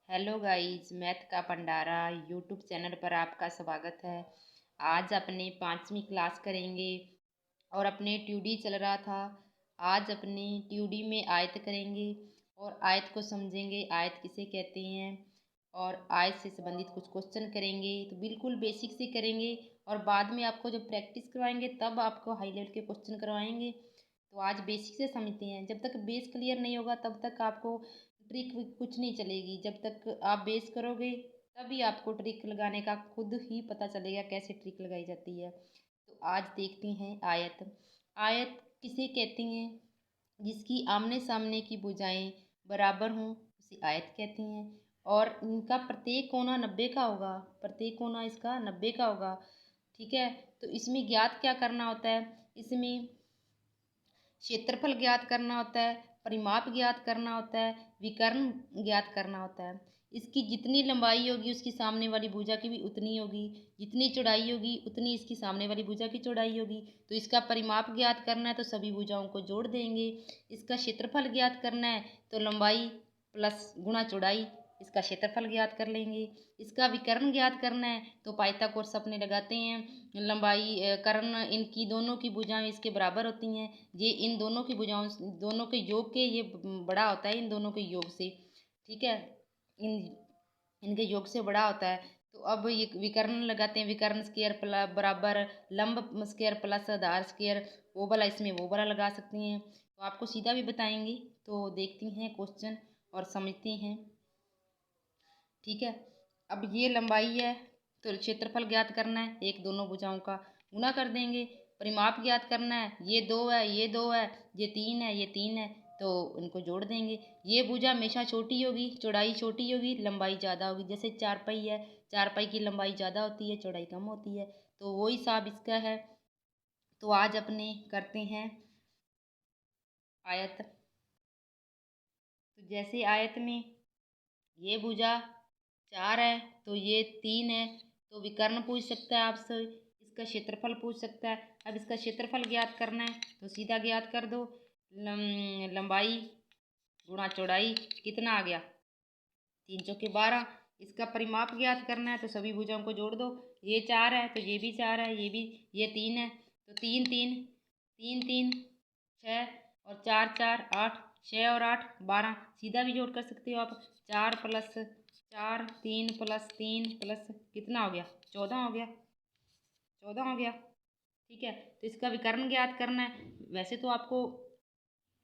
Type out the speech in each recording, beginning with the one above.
Hello guys, math का भंडारा YouTube channel पर आपका स्वागत है। आज अपने 5वीं क्लास करेंगे और अपने ट्यूडी चल रहा था। आज अपने ट्यूडी में आयत करेंगे और आयत को समझेंगे, आयत किसे कहते हैं और आयत से संबंधित कुछ क्वेश्चन करेंगे। तो बिल्कुल बेसिक से करेंगे और बाद में आपको जब प्रैक्टिस करवाएंगे तब आपको हाई लेवल के क्वेश्चन करवाएंगे। तो आज बेसिक से समझते हैं। जब तक बेस क्लियर नहीं होगा तब तक आपको ट्रिक कुछ नहीं चलेगी। जब तक आप बेस करोगे तभी आपको ट्रिक लगाने का खुद ही पता चलेगा कैसे ट्रिक लगाई जाती है। तो आज देखते हैं आयत। आयत किसे कहते हैं? जिसकी आमने सामने की भुजाएं बराबर हों उसे आयत कहते हैं और इनका प्रत्येक कोना 90 का होगा। प्रत्येक कोना इसका 90 का होगा। ठीक है, तो इसमें ज्ञात क्या करना होता है? इसमें क्षेत्रफल ज्ञात करना होता है, परिमाप ज्ञात करना होता है, विकर्ण ज्ञात करना होता है। इसकी जितनी लंबाई होगी उसकी सामने वाली भुजा की भी उतनी होगी, जितनी चौड़ाई होगी उतनी इसकी सामने वाली भुजा की चौड़ाई होगी। तो इसका परिमाप ज्ञात करना है तो सभी भुजाओं को जोड़ देंगे। इसका क्षेत्रफल ज्ञात करना है तो लंबाई प्लस गुणा चौड़ाई, इसका क्षेत्रफल ज्ञात कर लेंगे। इसका विकर्ण ज्ञात करना है तो पाइथागोरस अपने लगाते हैं। लंबाई कर्ण इनकी दोनों की भुजाएं इसके बराबर होती हैं। ये इन दोनों की भुजाओं दोनों के योग के ये बड़ा होता है इन दोनों के योग से। ठीक है, इन इनके योग से बड़ा होता है। तो अब ये विकर्ण लगाते हैं। विकर्ण स्क्वायर बराबर लंब स्क्वायर प्लस आधार स्क्वायर, वो वाला इसमें वो वाला लगा सकते हैं। तो आपको सीधा भी बताएंगे। तो देखते हैं क्वेश्चन और समझते हैं। ठीक है, अब ये लंबाई है तो क्षेत्रफल ज्ञात करना है, एक दोनों भुजाओं का गुना कर देंगे। परिमाप ज्ञात करना है, ये 2 है, ये 2 है, ये 3 है, ये 3 है, तो इनको जोड़ देंगे। ये भुजा हमेशा छोटी होगी, चौड़ाई छोटी होगी, लंबाई ज़्यादा होगी। जैसे चारपाई है, चारपाई की लंबाई ज़्यादा होती है, चौड़ाई कम होती है। तो वही हिसाब इसका है। तो आज अपने करते हैं आयत। तो जैसे आयत में ये भुजा 4 है तो ये 3 है, तो विकर्ण पूछ सकता है आपसे, इसका क्षेत्रफल पूछ सकता है। अब इसका क्षेत्रफल ज्ञात करना है तो सीधा ज्ञात कर दो। लंबाई गुणा चौड़ाई कितना आ गया? 3 चौके 12। इसका परिमाप ज्ञात करना है तो सभी भुजाओं को जोड़ दो। ये 4 है तो ये भी 4 है, ये भी, ये 3 है तो 3 3 3 3 6 और 4 4 8, 6 और 8 12। सीधा भी जोड़ कर सकते हो आप। 4 प्लस 4, 3 प्लस 3 प्लस कितना हो गया? 14 हो गया। 14 हो गया। ठीक है, तो इसका विकर्ण ज्ञात करना है। वैसे तो आपको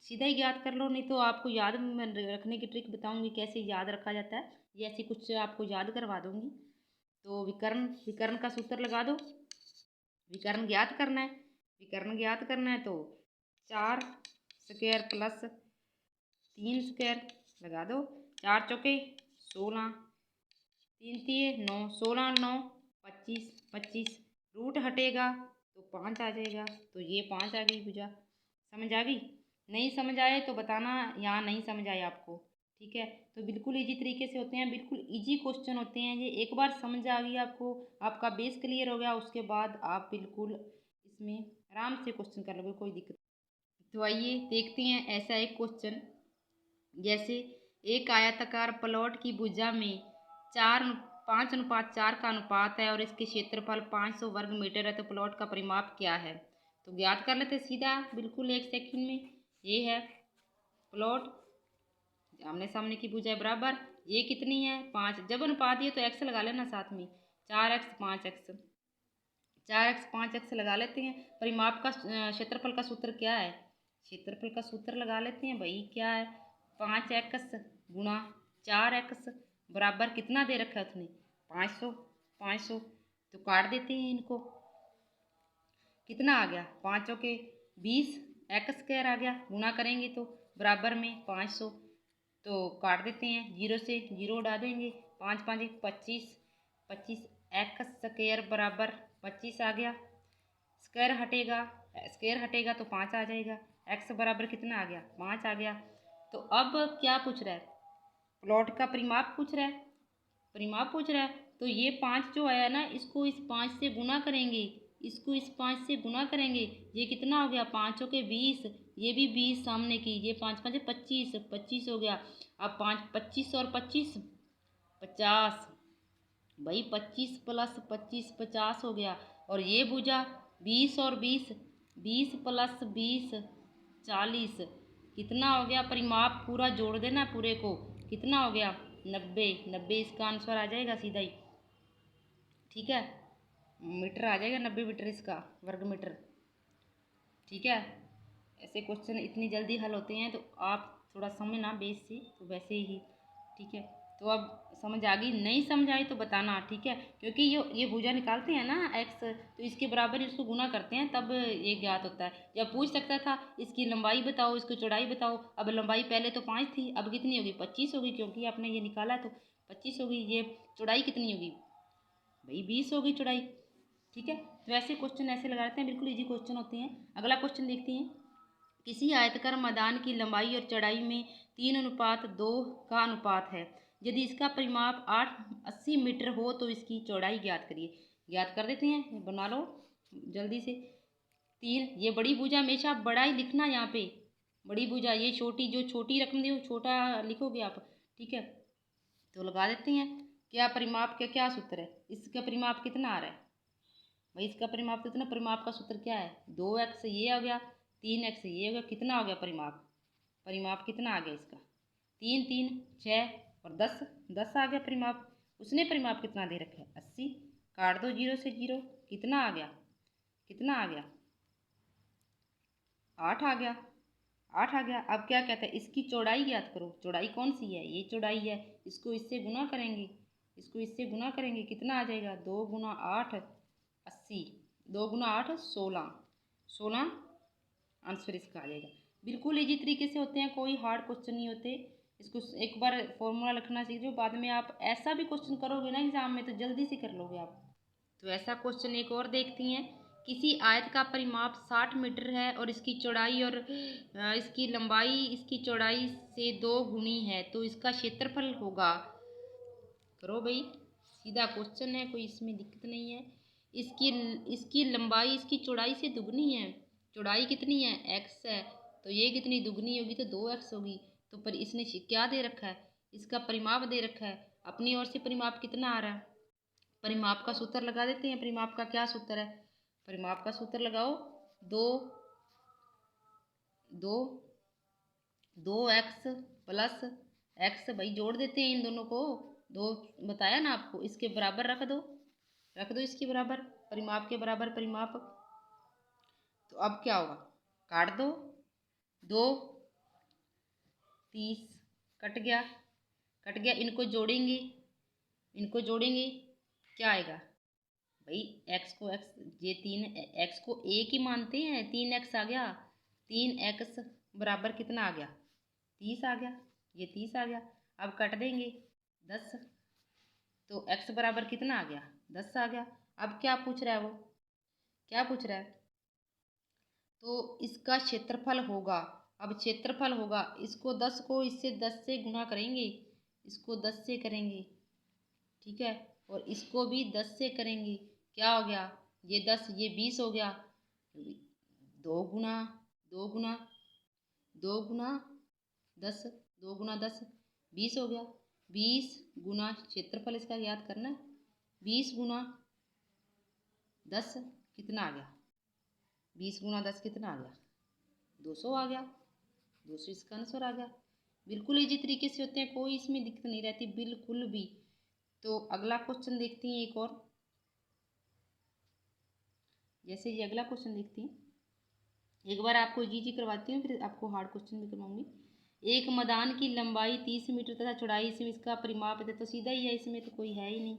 सीधा ही ज्ञात कर लो, नहीं तो आपको याद रखने की ट्रिक बताऊंगी कैसे याद रखा जाता है। ये ऐसी कुछ आपको याद करवा दूंगी। तो विकर्ण विकर्ण का सूत्र लगा दो। विकर्ण ज्ञात करना है। विकर्ण ज्ञात करना है तो 4 स्क्वायर प्लस 3 स्क्वायर लगा दो। 4 चौके 16, 3 तीन 9, 16 9 25, 25 रूट हटेगा तो 5 आ जाएगा। तो ये 5 आ गई भुजा। समझ आ गई? नहीं समझ आए तो बताना यहाँ नहीं समझ आए आपको। ठीक है, तो बिल्कुल इजी तरीके से होते हैं, बिल्कुल इजी क्वेश्चन होते हैं ये। एक बार समझ आ गई आपको, आपका बेस क्लियर हो गया, उसके बाद आप बिल्कुल इसमें आराम से क्वेश्चन कर लोगे, कोई दिक्कत। तो आइए देखते हैं ऐसा एक क्वेश्चन। जैसे एक आयताकार प्लॉट की भुजा में 5:4 का अनुपात है और इसके क्षेत्रफल 500 वर्ग मीटर है, तो प्लॉट का परिमाप क्या है? तो ज्ञात कर लेते सीधा बिल्कुल 1 सेकंड में। ये है प्लॉट, आमने सामने की भुजाएं बराबर। ये कितनी है? 5। जब अनुपात दिए तो एक्स लगा लेना साथ में। 4x 5x, 4x 5x लगा लेते हैं। परिमाप का क्षेत्रफल का सूत्र क्या है? क्षेत्रफल का सूत्र लगा लेते हैं भाई, क्या है? 5x गुणा 4x बराबर कितना दे रखा है उसने? 500। 500 तो काट देते हैं इनको। कितना आ गया? 5 के 20 एक्स स्क्वायर आ गया। गुणा करेंगे तो बराबर में 500, तो काट देते हैं, 0 से 0 उड़ा देंगे। 5 5 25, 25 एक्स स्क्वायर बराबर 25 आ गया। स्क्वायर हटेगा तो 5 आ जाएगा। एक्स बराबर कितना आ गया? 5 आ गया। तो अब क्या पूछ रहा है? प्लॉट का परिमाप पूछ रहा है। परिमाप पूछ रहा है तो ये 5 जो आया ना, इसको इस 5 से गुना करेंगे। इसको इस 5 से गुना करेंगे। ये कितना हो गया? 5 के 20, ये भी 20 सामने की, ये 5 5 25, 25 हो गया। अब 5 25 और 25 50। भाई 25 प्लस 25 50 हो गया। और ये भुजा 20 और 20, 20 प्लस 20 40। कितना हो गया? परिमाप पूरा जोड़ देना पूरे को। कितना हो गया? 90। 90 इसका आंसर आ जाएगा सीधा ही। ठीक है, मीटर आ जाएगा 90 मीटर इसका, वर्ग मीटर। ठीक है, ऐसे क्वेश्चन इतनी जल्दी हल होते हैं, तो आप थोड़ा समझना बेस से, तो वैसे ही। ठीक है, तो अब समझ आ गई? नहीं समझ आई तो बताना। ठीक है, क्योंकि ये भुजा निकालते हैं ना एक्स, तो इसके बराबर इसको गुना करते हैं तब ये ज्ञात होता है। जब पूछ सकता था इसकी लंबाई बताओ, इसकी चौड़ाई बताओ, अब लंबाई पहले तो 5 थी, अब कितनी होगी? 25 होगी, क्योंकि आपने ये निकाला तो 25 होगी। ये चौड़ाई कितनी होगी भाई? 20 होगी चौड़ाई। ठीक है, तो ऐसे क्वेश्चन ऐसे लगाते हैं, बिल्कुल इजी क्वेश्चन होते हैं। अगला क्वेश्चन देखते हैं। किसी आयतकार मैदान की लंबाई और चौड़ाई में 3:2 का अनुपात है। यदि इसका परिमाप 80 मीटर हो तो इसकी चौड़ाई ज्ञात करिए। ज्ञात कर देते हैं, बना लो जल्दी से। 3, ये बड़ी भुजा हमेशा बड़ा ही लिखना यहाँ पे। बड़ी भुजा, ये छोटी, जो छोटी रकम दी वो छोटा लिखोगे आप। ठीक है, तो लगा देते हैं। क्या परिमाप का क्या सूत्र है? इसका परिमाप कितना आ रहा है भाई? इसका परिमाप कितना? परिमाप का सूत्र क्या है? 2x ये आ गया, 3x ये हो गया। कितना हो गया परिमाप? परिमाप कितना आ गया इसका? 3 3 6 और 10, 10 आ गया परिमाप। उसने परिमाप कितना दे रखा है? 80। काट दो 0 से 0, कितना आ गया? कितना आ गया? 8 आ गया। 8 आ गया। अब क्या कहता है? इसकी चौड़ाई ज्ञात करो। चौड़ाई कौन सी है? ये चौड़ाई है। इसको इससे गुना करेंगे, इसको इससे गुना करेंगे, कितना आ जाएगा? 2 गुना 8 80, 2 गुना 8 16, 16 आंसर इसका आ जाएगा। बिल्कुल इजी तरीके से होते हैं, कोई हार्ड क्वेश्चन नहीं होते। इसको एक बार फॉर्मूला लिखना सीख जाओ, बाद में आप ऐसा भी क्वेश्चन करोगे ना एग्जाम में तो जल्दी से कर लोगे आप। तो ऐसा क्वेश्चन एक और देखती हैं। किसी आयत का परिमाप 60 मीटर है और इसकी चौड़ाई और इसकी लंबाई इसकी चौड़ाई से 2 गुनी है, तो इसका क्षेत्रफल होगा। करो भाई, सीधा क्वेश्चन है, कोई इसमें दिक्कत नहीं है। इसकी इसकी लंबाई इसकी चौड़ाई से दुगनी है। चौड़ाई कितनी है? x है, तो ये कितनी दुगनी होगी? तो 2x होगी। तो पर इसने क्या दे रखा है? इसका परिमाप दे रखा है। अपनी ओर से परिमाप कितना आ रहा है? परिमाप का सूत्र लगा देते हैं। परिमाप का क्या सूत्र है? परिमाप का सूत्र लगाओ। 2 2 2x प्लस x, भाई जोड़ देते हैं इन दोनों को। 2 बताया ना आपको, इसके बराबर रख दो, रख दो इसके बराबर, परिमाप के बराबर परिमाप। तो अब क्या होगा? काट दो, 2 30 कट गया, कट गया। इनको जोड़ेंगे, इनको जोड़ेंगे, क्या आएगा भाई? x को x, ये 3x को एक ही मानते हैं, 3x आ गया। 3x बराबर कितना आ गया? 30 आ गया। ये 30 आ गया। अब कट देंगे 10, तो x बराबर कितना आ गया? 10 आ गया। अब क्या पूछ रहा है वो? क्या पूछ रहा है? तो इसका क्षेत्रफल होगा। अब क्षेत्रफल होगा, इसको 10 को इससे 10 से गुना करेंगे, इसको 10 से करेंगे। ठीक है, और इसको भी 10 से करेंगे। क्या हो गया? ये 10, ये 20 हो गया। 2 गुना 2 गुना 2 गुना 10, 2 गुना 10 20 हो गया। 20 गुना क्षेत्रफल इसका याद करना है। 20 गुना 10 कितना आ गया? 20 गुना 10 कितना आ गया? 200 आ गया। 200 इसका आंसर आ गया। बिल्कुल इजी तरीके से होते हैं, कोई इसमें दिक्कत नहीं रहती बिल्कुल भी। तो अगला क्वेश्चन देखते हैं एक और। जैसे ये अगला क्वेश्चन देखते हैं, एक बार आपको जी करवाती हूँ, फिर आपको हार्ड क्वेश्चन भी करवाऊंगी। एक मैदान की लंबाई 30 मीटर तथा चौड़ाई से इसका परिमाप है, तो सीधा ही है, इसमें तो कोई है ही नहीं।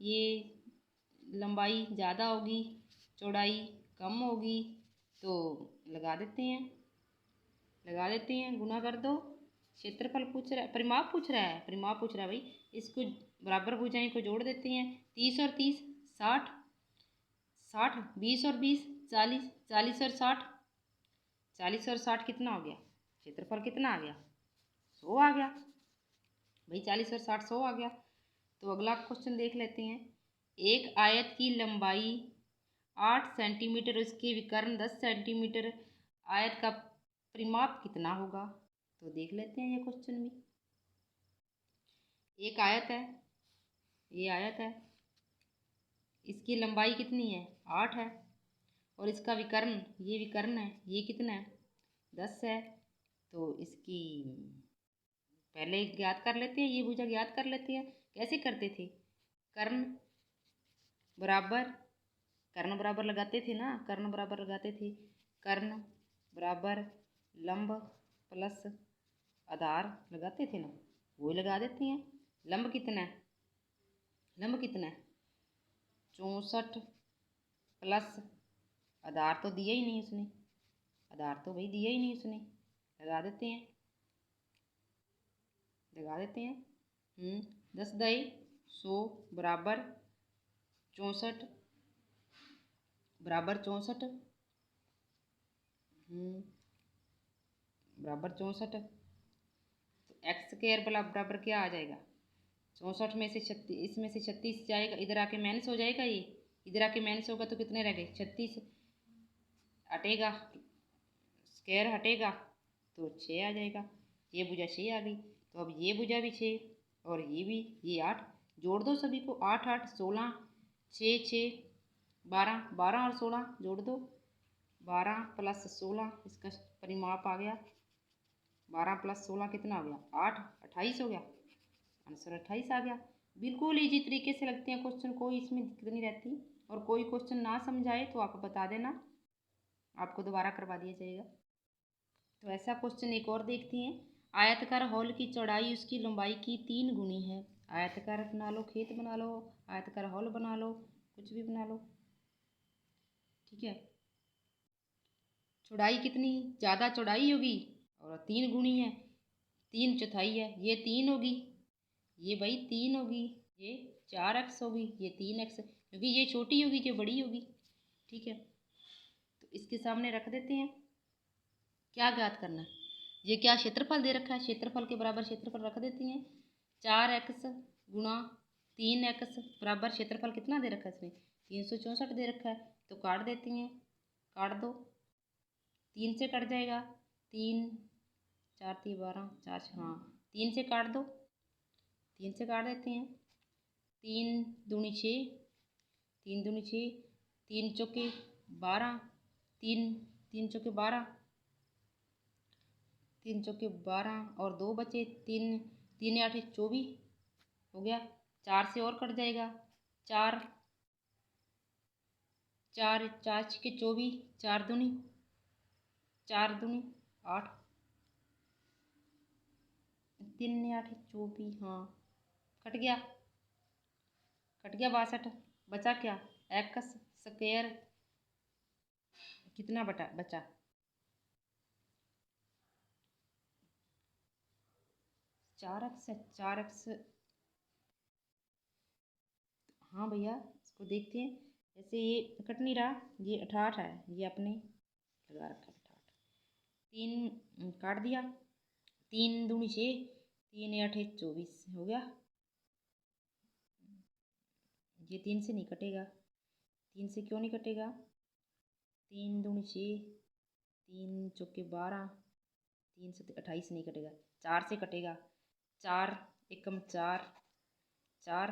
ये लंबाई ज़्यादा होगी, चौड़ाई कम होगी, तो लगा देते हैं, लगा देते हैं, गुना कर दो। क्षेत्रफल पूछ रहा है, परिमाप पूछ रहा है, परिमाप पूछ रहा है भाई। इसको बराबर भुजाएं को जोड़ देते हैं। 30 और 30 60, 60 20 और 20 40, 40 और 60, 40 और 60 कितना हो गया? क्षेत्रफल कितना आ गया? 100 आ गया भाई। 40 और 60 100 आ गया। तो अगला क्वेश्चन देख लेते हैं। एक आयत की लंबाई 8 सेंटीमीटर, उसके विकर्ण 10 सेंटीमीटर, आयत का परिमाप कितना होगा? तो देख लेते हैं ये क्वेश्चन भी। एक आयत है, ये आयत है, इसकी लंबाई कितनी है 8 है, और इसका विकर्ण, ये विकर्ण है, ये कितना है 10 है। तो इसकी पहले ज्ञात कर लेते हैं, ये भुजा ज्ञात कर लेते हैं। कैसे करते थे, कर्ण बराबर, कर्ण बराबर लगाते थे ना, कर्ण बराबर लगाते थे, कर्ण बराबर लंब प्लस आधार लगाते थे ना, वो लगा देते हैं। लंब कितना है, लंब कितना है 64 प्लस आधार तो दिया ही नहीं उसने, आधार तो भाई दिया ही नहीं उसने, लगा देते हैं, लगा देते हैं। 10 दई 100 बराबर 64 बराबर 64 बराबर 64। तो एक्स स्क्वायर बराबर क्या आ जाएगा 64 में से 36, इसमें से 36 जाएगा, इधर आके माइनस हो जाएगा, ये इधर आके माइनस होगा तो कितने रह गए 36 हटेगा, स्क्वायर हटेगा तो 6 आ जाएगा। ये भुजा 6 आ गई। तो अब ये भुजा भी 6 और ये भी, ये 8, जोड़ दो सभी को, 8 8 16, 6 6 12, 12 और 16 जोड़ दो, 12 प्लस 16, इसका परिमाप आ गया 12 प्लस 16 कितना हो गया 8, 28 हो गया, आंसर 28 आ गया। बिल्कुल इजी तरीके से लगते हैं क्वेश्चन, कोई इसमें दिक्कत नहीं रहती। और कोई क्वेश्चन ना समझाए तो आप बता देना, आपको दोबारा करवा दिया जाएगा। तो ऐसा क्वेश्चन एक और देखते हैं। आयतकार हॉल की चौड़ाई उसकी लंबाई की 3 गुनी है। आयतकार बना लो, खेत बना लो, आयतकार हॉल बना लो, कुछ भी बना लो, ठीक है। चौड़ाई कितनी ज़्यादा चौड़ाई होगी और 3 गुनी है, 3 चौथाई है, ये 3 होगी, ये भाई 3 होगी, ये 4x होगी, ये 3x, क्योंकि ये छोटी होगी ये बड़ी होगी, ठीक है। तो इसके सामने रख देते हैं। क्या ज्ञात करना है, ये क्या क्षेत्रफल दे रखा है, क्षेत्रफल के बराबर क्षेत्रफल रख देते हैं। 4x गुणा 3x बराबर क्षेत्रफल कितना दे रखा है इसमें 364 दे रखा है। तो काट देती हैं, काट दो, 3 से कट जाएगा, 3 4 3 12 4, हाँ 3 से काट दो, 3 से काट देते हैं, 3 दूनी 6, 3 दूनी 6, 3 चौके 12, 3 3 चौके 12, 3 चौके 12 और 2 बचे, 3 3 8 24 हो गया। 4 से और कट जाएगा, 4 4 4 के 24, 4 दूनी 8, 3 8 24, हाँ कट गया, कट गया 62, बचा क्या एक्स स्क्वायर कितना बचा 4x है, 4x, हाँ भैया इसको देखते हैं। जैसे ये कट नहीं रहा, ये 68 है, ये अपने लगा रखा है 68, 3 काट दिया, 3 दूनी 6, 3 8 24 हो गया, ये 3 से नहीं कटेगा, 3 से क्यों नहीं कटेगा, 3 दूनी 6, 3 चौके 12, 3 से 28 नहीं कटेगा, 4 से कटेगा, 4 एकम 4, 4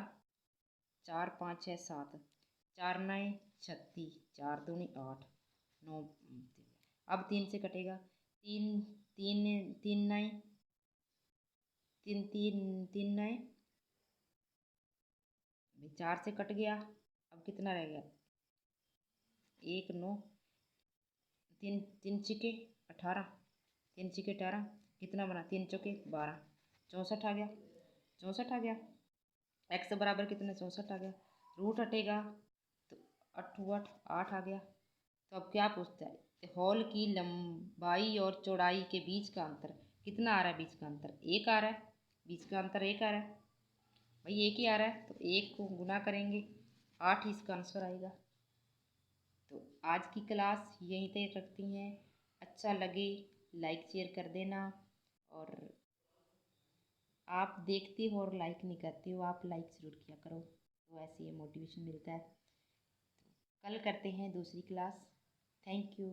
4 5 6 7, 4 9 36, 4 दूनी 8 9, अब 3 से कटेगा, 3 3 3 9 3 3 3 9, 4 से कट गया, अब कितना रह गया 1 9, 3 3 छिके 18, 3 छिके 18, कितना बना 3 चौके 12, 64 आ गया, 64 आ गया। एक्स बराबर कितना 64 आ गया, रूट हटेगा तो 8 8 आ गया। तो अब क्या पूछता है, हॉल की लंबाई और चौड़ाई के बीच का अंतर कितना आ रहा है, बीच का अंतर 1 आ रहा है, बीच का अंतर 1 आ रहा है, भाई 1 ही आ रहा है, तो 1 को गुना करेंगे 8 ही इसका आंसर आएगा। तो आज की क्लास यहीं तक रखती हैं, अच्छा लगे लाइक शेयर कर देना, और आप देखते हो और लाइक नहीं करते हो, आप लाइक ज़रूर किया करो, तो ऐसे ही मोटिवेशन मिलता है। कल करते हैं दूसरी क्लास, थैंक यू।